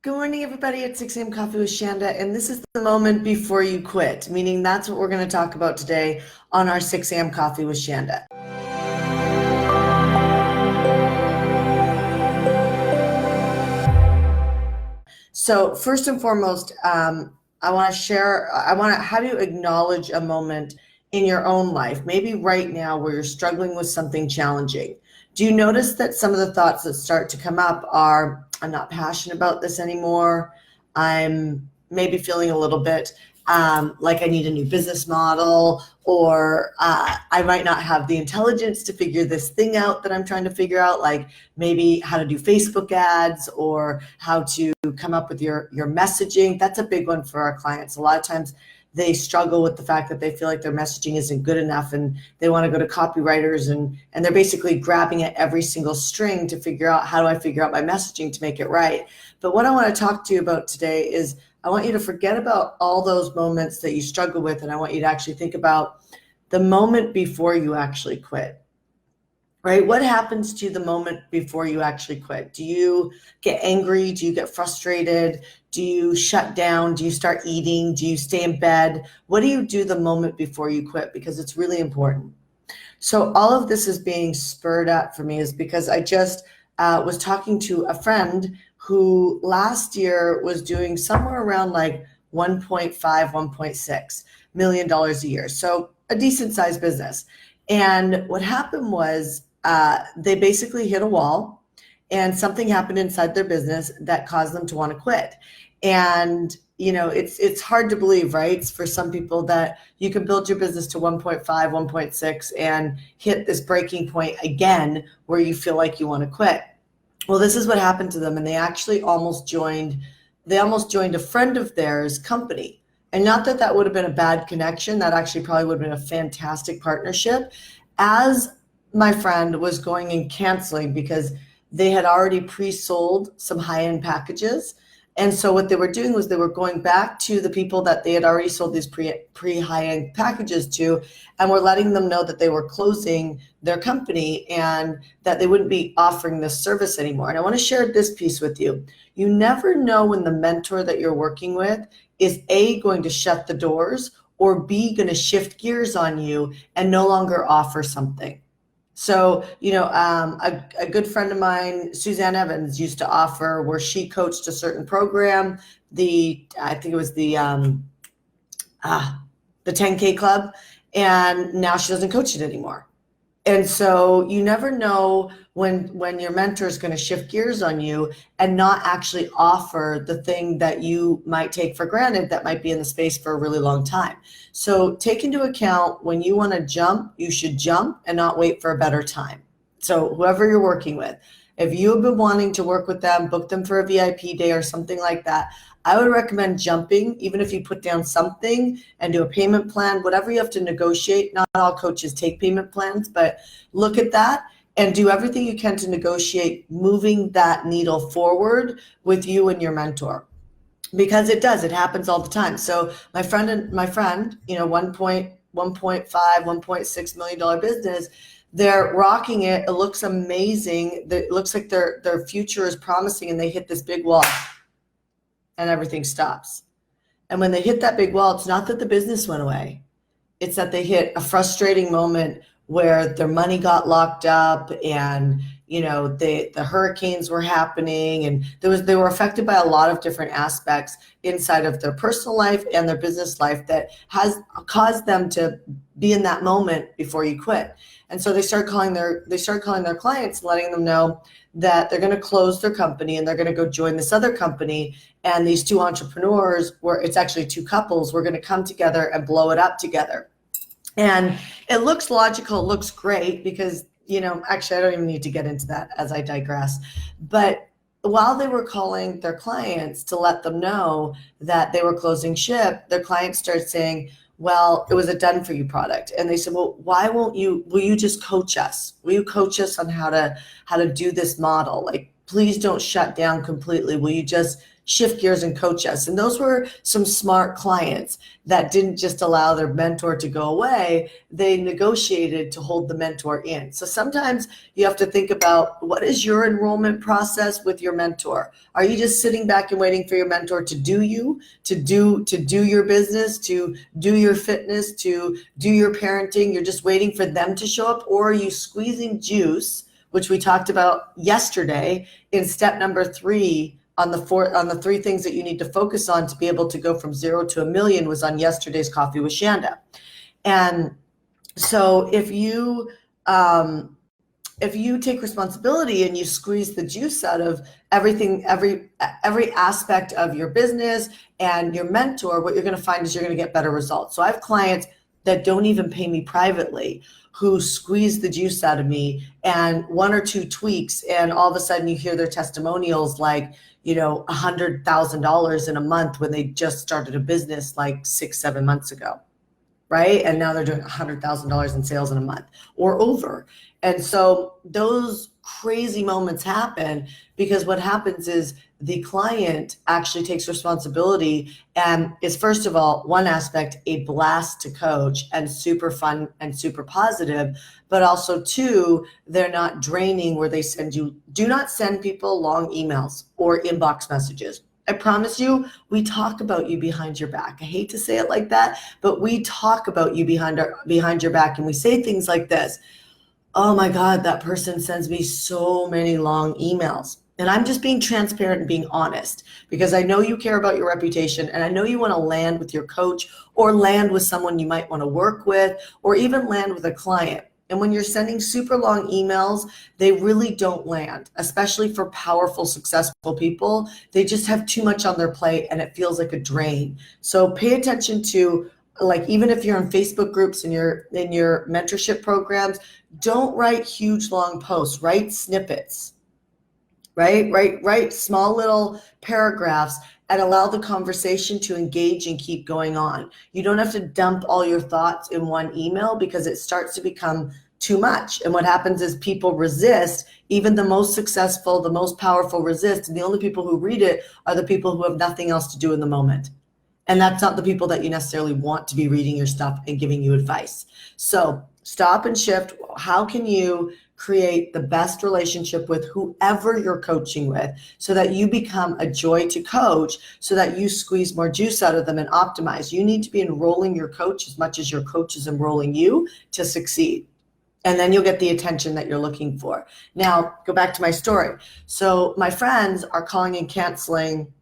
Good morning, everybody. It's 6 AM Coffee with Shanda, and this is the moment before you quit, meaning that's what we're going to talk about today on our 6 AM Coffee with Shanda. So first and foremost, I want to have you acknowledge a moment in your own life, maybe right now where you're struggling with something challenging. Do you notice that some of the thoughts that start to come up are, I'm not passionate about this anymore. I'm maybe feeling a little bit like I need a new business model, or I might not have the intelligence to figure this thing out that I'm trying to figure out, like maybe how to do Facebook ads or how to come up with your messaging. That's a big one for our clients. A lot of times they struggle with the fact that they feel like their messaging isn't good enough, and they want to go to copywriters, and they're basically grabbing at every single string to figure out, how do I figure out my messaging to make it right? But what I want to talk to you about today is I want you to forget about all those moments that you struggle with, and I want you to actually think about the moment before you actually quit. Right? What happens to you the moment before you actually quit? Do you get angry? Do you get frustrated? Do you shut down? Do you start eating? Do you stay in bed? What do you do the moment before you quit? Because it's really important. So all of this is being spurred up for me is because I just was talking to a friend who last year was doing somewhere around like 1.5, $1.6 million a year. So a decent sized business. And what happened was they basically hit a wall, and something happened inside their business that caused them to want to quit. And it's hard to believe, right? For some people that you can build your business to 1.5, 1.6 and hit this breaking point again where you feel like you want to quit. Well, this is what happened to them, and they actually almost joined a friend of theirs company. And not that that would have been a bad connection, that actually probably would have been a fantastic partnership, as my friend was going and canceling because they had already pre-sold some high-end packages. And so what they were doing was they were going back to the people that they had already sold these pre-high-end packages to, and were letting them know that they were closing their company and that they wouldn't be offering this service anymore. And I want to share this piece with you. You never know when the mentor that you're working with is A, going to shut the doors, or B, going to shift gears on you and no longer offer something. So, a good friend of mine, Suzanne Evans, used to offer, where she coached a certain program, I think it was the 10K club, and now she doesn't coach it anymore. And so you never know when your mentor is going to shift gears on you and not actually offer the thing that you might take for granted that might be in the space for a really long time. So take into account, when you want to jump, you should jump and not wait for a better time. So whoever you're working with, if you have been wanting to work with them, book them for a VIP day or something like that, I would recommend jumping, even if you put down something and do a payment plan, whatever you have to negotiate. Not all coaches take payment plans, but look at that and do everything you can to negotiate moving that needle forward with you and your mentor. Because it happens all the time. So my friend, 1.5, $1.6 million business, they're rocking it. It looks amazing. It looks like their future is promising, and they hit this big wall and everything stops. And when they hit that big wall, it's not that the business went away. It's that they hit a frustrating moment where their money got locked up, and the hurricanes were happening, and they were affected by a lot of different aspects inside of their personal life and their business life that has caused them to be in that moment before you quit. And so they start calling their clients, letting them know that they're going to close their company and they're going to go join this other company. And these two entrepreneurs, it's actually two couples, were going to come together and blow it up together. And it looks logical, it looks great, because, actually, I don't even need to get into that as I digress. But while they were calling their clients to let them know that they were closing ship, their clients started saying, well, it was a done for you product. And they said, well, will you just coach us? Will you coach us on how to do this model? Like, Please don't shut down completely. Will you just shift gears and coach us? And those were some smart clients that didn't just allow their mentor to go away. They negotiated to hold the mentor in. So sometimes you have to think about, what is your enrollment process with your mentor? Are you just sitting back and waiting for your mentor to do your business, to do your fitness, to do your parenting? You're just waiting for them to show up? Or are you squeezing juice, which we talked about yesterday in step number 3 on the 3 things that you need to focus on to be able to go from 0 to 1 million, was on yesterday's Coffee with Shanda. And so if you take responsibility and you squeeze the juice out of everything, every aspect of your business and your mentor, what you're going to find is you're going to get better results. So I have clients that don't even pay me privately, who squeeze the juice out of me, and 1 or 2 tweaks, and all of a sudden you hear their testimonials like, $100,000 in a month when they just started a business like 6-7 months ago. Right? And now they're doing $100,000 in sales in a month or over. And so those crazy moments happen because what happens is the client actually takes responsibility and is, first of all, one aspect, a blast to coach and super fun and super positive, but also 2, they're not draining where they do not send people long emails or inbox messages. I promise you, we talk about you behind your back. I hate to say it like that, but we talk about you behind your back, and we say things like this: oh my God, that person sends me so many long emails. And I'm just being transparent and being honest, because I know you care about your reputation, and I know you want to land with your coach or land with someone you might want to work with, or even land with a client. And when you're sending super long emails, they really don't land, especially for powerful, successful people. They just have too much on their plate and it feels like a drain. So pay attention to, like, even if you're in Facebook groups and you're in your mentorship programs, don't write huge long posts, write snippets, right? Write small little paragraphs and allow the conversation to engage and keep going on. You don't have to dump all your thoughts in one email because it starts to become too much. And what happens is people resist. Even the most successful, the most powerful resist. And the only people who read it are the people who have nothing else to do in the moment. And that's not the people that you necessarily want to be reading your stuff and giving you advice. So stop and shift. How can you create the best relationship with whoever you're coaching with so that you become a joy to coach, so that you squeeze more juice out of them and optimize? You need to be enrolling your coach as much as your coach is enrolling you to succeed. And then you'll get the attention that you're looking for. Now, go back to my story. So my friends are calling and canceling.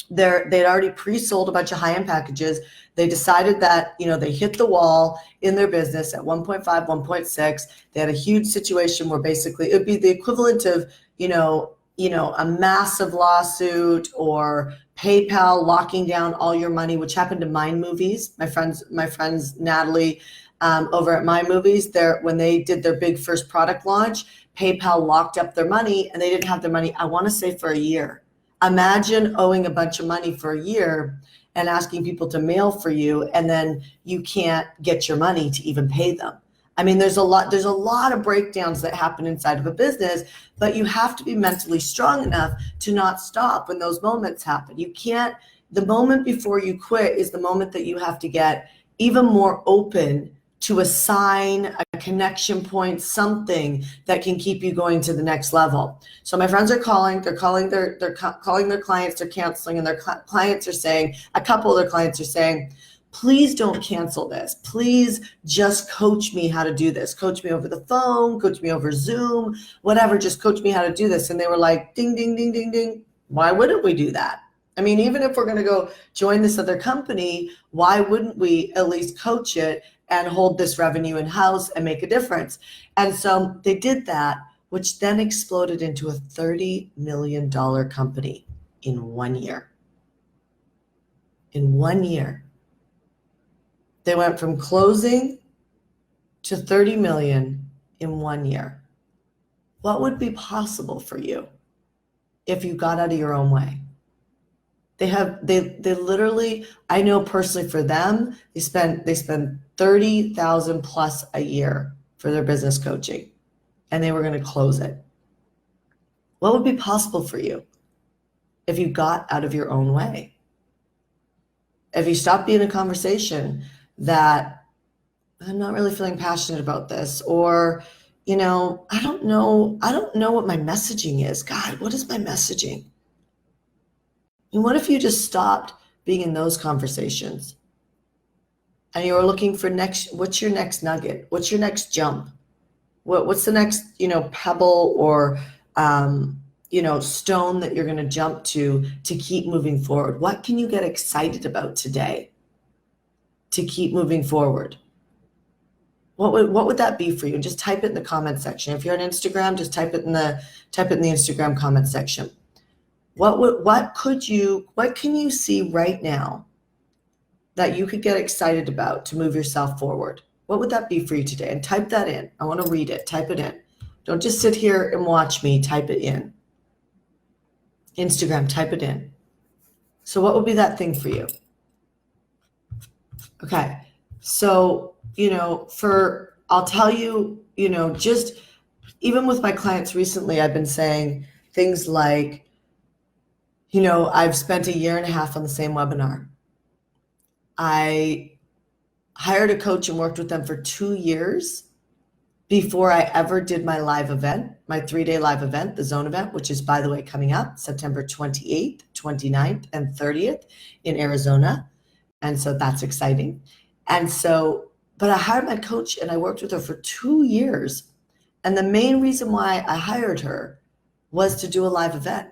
They'd already pre-sold a bunch of high-end packages. They decided that, they hit the wall in their business at 1.5, 1.6. They had a huge situation where basically it would be the equivalent of, a massive lawsuit or PayPal locking down all your money, which happened to Mind Movies. My friends Natalie over at My Movies, when they did their big first product launch, PayPal locked up their money and they didn't have their money, I want to say, for a year. Imagine owing a bunch of money for a year and asking people to mail for you, and then you can't get your money to even pay them. I mean, there's a lot of breakdowns that happen inside of a business, but you have to be mentally strong enough to not stop when those moments happen. The moment before you quit is the moment that you have to get even more open to assign a connection point, something that can keep you going to the next level. So my friends are calling, they're calling their clients, they're canceling, and their clients are saying, a couple of their clients are saying, please don't cancel this. Please just coach me how to do this. Coach me over the phone, coach me over Zoom, whatever, just coach me how to do this. And they were like, ding, ding, ding, ding, ding. Why wouldn't we do that? I mean, even if we're going to go join this other company, why wouldn't we at least coach it and hold this revenue in-house and make a difference? And so they did that, which then exploded into a $30 million company in 1 year. In 1 year. They went from closing to 30 million in 1 year. What would be possible for you if you got out of your own way? They literally, I know personally for them, they spend $30,000 plus a year for their business coaching, and they were going to close it. What would be possible for you if you got out of your own way? If you stopped being a conversation that I'm not really feeling passionate about this, or, I don't know what my messaging is. God, what is my messaging? And what if you just stopped being in those conversations and you were looking for what's your next nugget? What's your next jump? What's the next, pebble or, stone that you're going to jump to keep moving forward? What can you get excited about today to keep moving forward? What would that be for you? Just type it in the comment section. If you're on Instagram, just type it in the Instagram comment section. What can you see right now that you could get excited about to move yourself forward? What would that be for you today? And type that in. I want to read it. Type it in. Don't just sit here and watch me. Type it in. Instagram, type it in. So what would be that thing for you? Okay. So, I'll tell you, just even with my clients recently, I've been saying things like, I've spent 1.5 years on the same webinar. I hired a coach and worked with them for 2 years before I ever did my live event, my 3-day live event, the Zone event, which is, by the way, coming up September 28th, 29th, and 30th in Arizona. And so that's exciting. And so, but I hired my coach and I worked with her for 2 years. And the main reason why I hired her was to do a live event.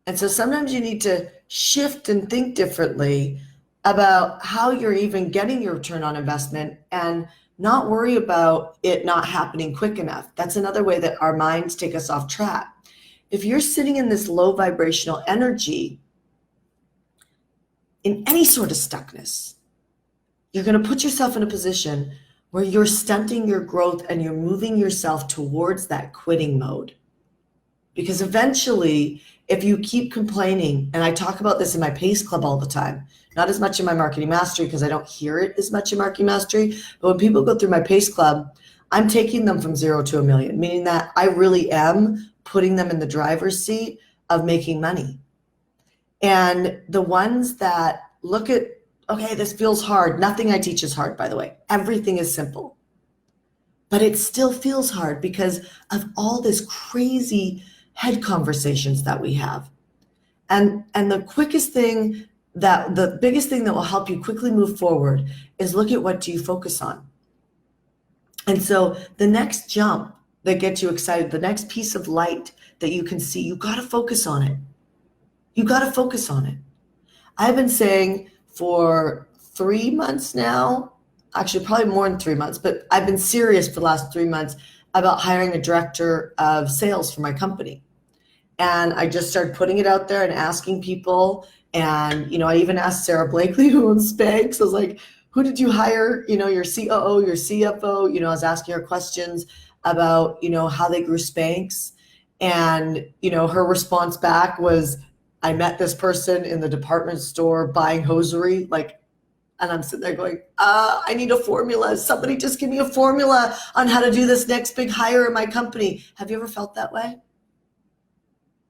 And so sometimes you need to shift and think differently about how you're even getting your return on investment and not worry about it not happening quick enough. That's another way that our minds take us off track. If you're sitting in this low vibrational energy, in any sort of stuckness, you're going to put yourself in a position where you're stunting your growth and you're moving yourself towards that quitting mode. Because eventually, if you keep complaining, and I talk about this in my PACE Club all the time, not as much in my Marketing Mastery because I don't hear it as much in Marketing Mastery, but when people go through my PACE Club, I'm taking them from 0 to 1 million, meaning that I really am putting them in the driver's seat of making money. And the ones that look at, okay, this feels hard. Nothing I teach is hard, by the way. Everything is simple. But it still feels hard because of all this crazy head conversations that we have. And the quickest thing the biggest thing that will help you quickly move forward is look at what do you focus on. And so the next jump that gets you excited, the next piece of light that you can see, you got to focus on it. You got to focus on it. I've been saying for 3 months now, actually probably more than 3 months, but I've been serious for the last 3 months about hiring a director of sales for my company. And I just started putting it out there and asking people. And, I even asked Sarah Blakely, who owns Spanx. I was like, who did you hire? Your COO, your CFO. I was asking her questions about, how they grew Spanx. And, her response back was, I met this person in the department store buying hosiery. And I'm sitting there going, I need a formula. Somebody just give me a formula on how to do this next big hire in my company. Have you ever felt that way?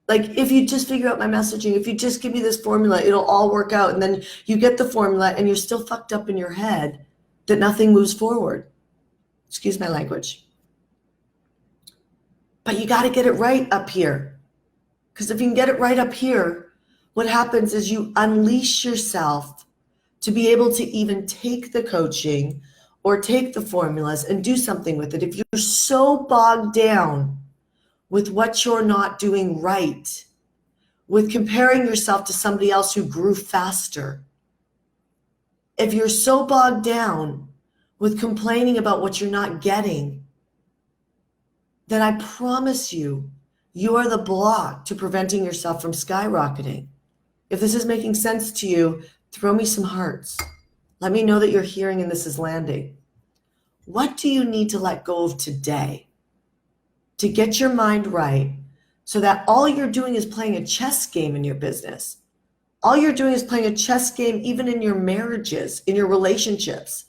If you just figure out my messaging, if you just give me this formula, it'll all work out. And then you get the formula and you're still fucked up in your head that nothing moves forward. Excuse my language. But you got to get it right up here. Because if you can get it right up here, what happens is you unleash yourself to be able to even take the coaching or take the formulas and do something with it. If you're so bogged down with what you're not doing right, with comparing yourself to somebody else who grew faster, if you're so bogged down with complaining about what you're not getting, then I promise you, you are the block to preventing yourself from skyrocketing. If this is making sense to you, throw me some hearts. Let me know that you're hearing and this is landing. What do you need to let go of today to get your mind right so that all you're doing is playing a chess game in your business? All you're doing is playing a chess game even in your marriages, in your relationships.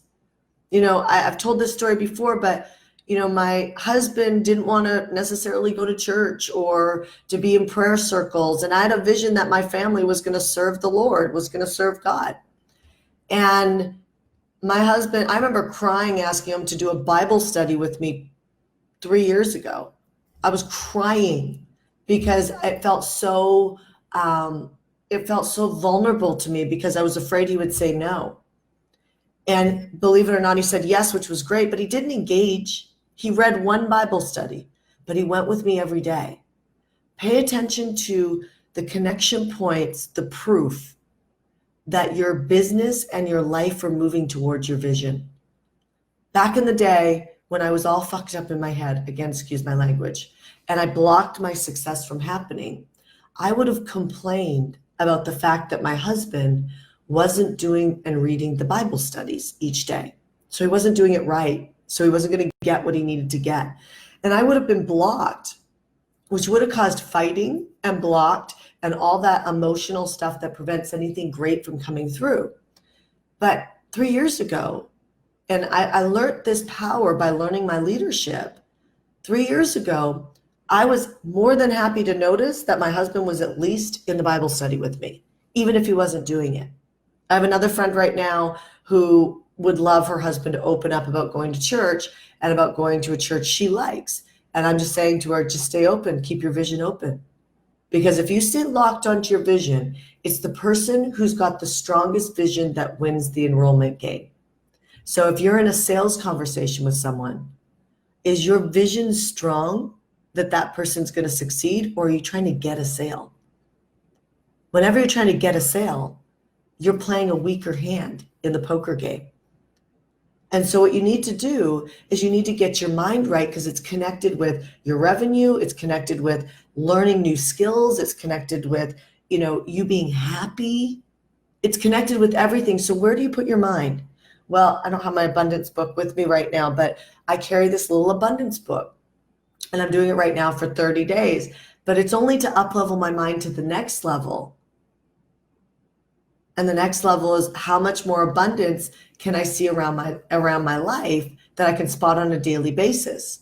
I've told this story before, but My husband didn't want to necessarily go to church or to be in prayer circles. And I had a vision that my family was going to serve the Lord, was going to serve God. And my husband, I remember crying, asking him to do a Bible study with me 3 years ago. I was crying because it felt so vulnerable to me because I was afraid he would say no. And believe it or not, he said yes, which was great, but he didn't engage. He read one Bible study, but he went with me every day. Pay attention to the connection points, the proof that your business and your life are moving towards your vision. Back in the day, when I was all fucked up in my head, again, excuse my language, and I blocked my success from happening, I would have complained about the fact that my husband wasn't doing and reading the Bible studies each day. So he wasn't doing it right. So he wasn't going to get what he needed to get. And I would have been blocked, which would have caused fighting and blocked and all that emotional stuff that prevents anything great from coming through. But 3 years ago, and I learned this power by learning my leadership. 3 years ago, I was more than happy to notice that my husband was at least in the Bible study with me, even if he wasn't doing it. I have another friend right now who would love her husband to open up about going to church and about going to a church she likes. And I'm just saying to her, just stay open, keep your vision open. Because if you stay locked onto your vision, it's the person who's got the strongest vision that wins the enrollment game. So if you're in a sales conversation with someone, is your vision strong that that person's going to succeed, or are you trying to get a sale? Whenever you're trying to get a sale, you're playing a weaker hand in the poker game. And so what you need to do is you need to get your mind right, because it's connected with your revenue. It's connected with learning new skills. It's connected with, you being happy. It's connected with everything. So where do you put your mind? Well, I don't have my abundance book with me right now, but I carry this little abundance book, and I'm doing it right now for 30 days, but it's only to up-level my mind to the next level. And the next level is how much more abundance can I see around my life that I can spot on a daily basis.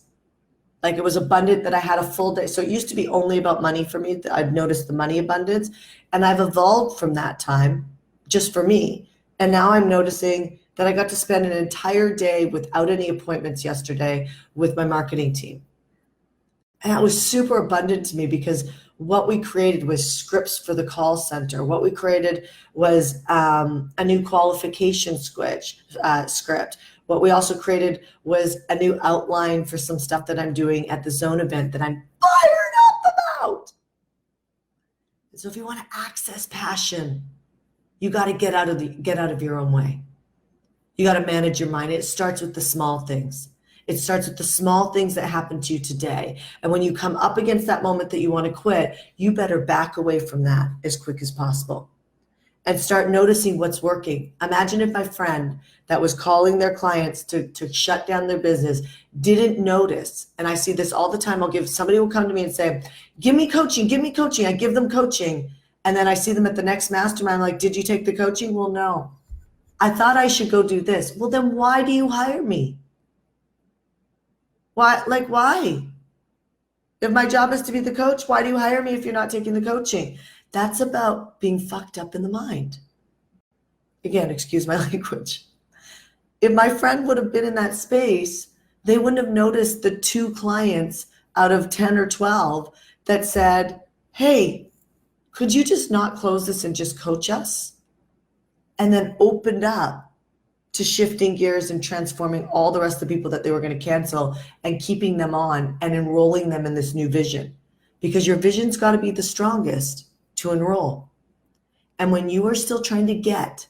Like, it was abundant that I had a full day. So it used to be only about money for me. I've noticed the money abundance, and I've evolved from that time just for me. And now I'm noticing that I got to spend an entire day without any appointments yesterday with my marketing team. And that was super abundant to me, because what we created was scripts for the call center. What we created was a new qualification script. What we also created was a new outline for some stuff that I'm doing at the Zone event that I'm fired up about. And so if you want to access passion, you got to get out of your own way. You got to manage your mind. It starts with the small things. It starts with the small things that happen to you today. And when you come up against that moment that you want to quit, you better back away from that as quick as possible and start noticing what's working. Imagine if my friend that was calling their clients to shut down their business didn't notice. And I see this all the time. Somebody will come to me and say, give me coaching, give me coaching. I give them coaching. And then I see them at the next mastermind. I'm like, did you take the coaching? Well, no. I thought I should go do this. Well, then why do you hire me? Why? If my job is to be the coach, why do you hire me if you're not taking the coaching? That's about being fucked up in the mind. Again, excuse my language. If my friend would have been in that space, they wouldn't have noticed the 2 clients out of 10 or 12 that said, hey, could you just not close this and just coach us? And then opened up to shifting gears and transforming all the rest of the people that they were going to cancel and keeping them on and enrolling them in this new vision. Because your vision's got to be the strongest to enroll. And when you are still trying to get,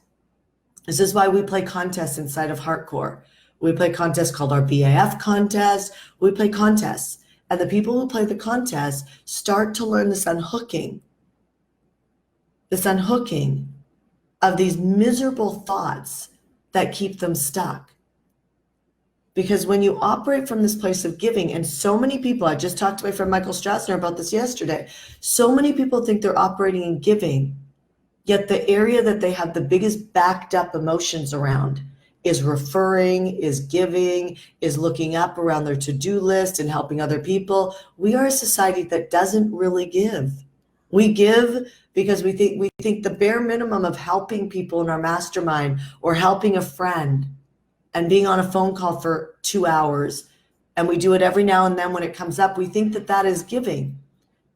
this is why we play contests inside of HeartCore. We play contests called our BAF contest. We play contests. And the people who play the contest start to learn this unhooking of these miserable thoughts that keep them stuck. Because when you operate from this place of giving, and so many people, I just talked to my friend Michael Strassner about this yesterday, so many people think they're operating in giving, yet the area that they have the biggest backed up emotions around is referring, is giving, is looking up around their to-do list and helping other people. We are a society that doesn't really give. We give because we think the bare minimum of helping people in our mastermind or helping a friend and being on a phone call for 2 hours, and we do it every now and then when it comes up, we think that that is giving.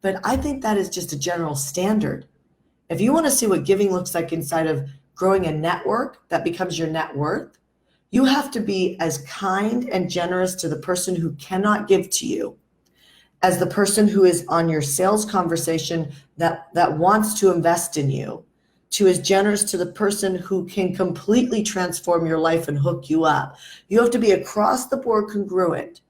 But I think that is just a general standard. If you want to see what giving looks like inside of growing a network that becomes your net worth, you have to be as kind and generous to the person who cannot give to you as the person who is on your sales conversation that wants to invest in you, to as generous to the person who can completely transform your life and hook you up. You have to be across the board congruent,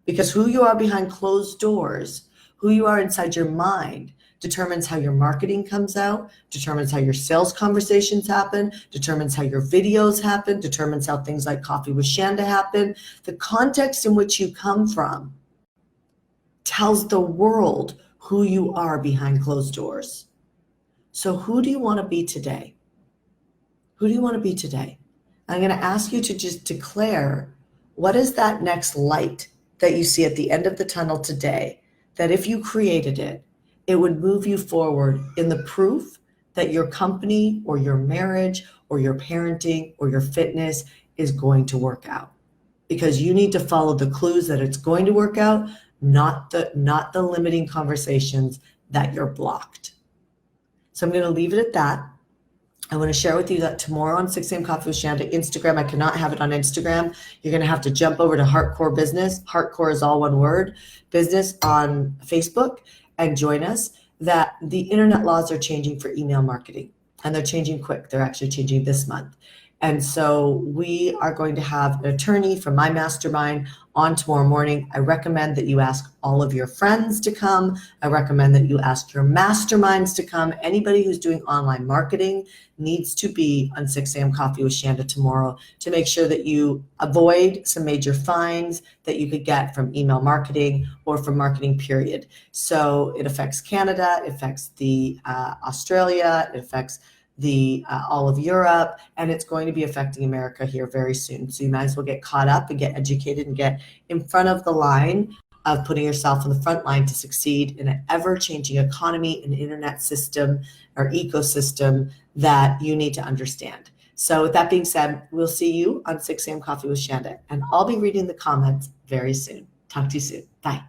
because who you are behind closed doors, who you are inside your mind, determines how your marketing comes out, determines how your sales conversations happen, determines how your videos happen, determines how things like Coffee with Shanda happen. The context in which you come from tells the world who you are behind closed doors. So who do you want to be today? Who do you want to be today? I'm going to ask you to just declare, what is that next light that you see at the end of the tunnel today, that if you created it, it would move you forward in the proof that your company or your marriage or your parenting or your fitness is going to work out. Because you need to follow the clues that it's going to work out, not the limiting conversations that you're blocked. So I'm going to leave it at that. I want to share with you that tomorrow on 6 AM Coffee with Shanda, Instagram, I cannot have it on Instagram. You're going to have to jump over to HeartCore Business. HeartCore is all one word, business on Facebook, and join us. That the internet laws are changing for email marketing, and they're changing quick. They're actually changing this month. And so we are going to have an attorney from my mastermind on tomorrow morning. I recommend that you ask all of your friends to come. I recommend that you ask your masterminds to come. Anybody who's doing online marketing needs to be on 6 AM Coffee with Shanda tomorrow to make sure that you avoid some major fines that you could get from email marketing or from marketing period. So it affects Canada, it affects the Australia, it affects the all of Europe, and it's going to be affecting America here very soon. So you might as well get caught up and get educated and get in front of the line of putting yourself on the front line to succeed in an ever-changing economy and internet system or ecosystem that you need to understand. So with that being said, we'll see you on 6 AM Coffee with Shanda, and I'll be reading the comments very soon. Talk to you soon. Bye.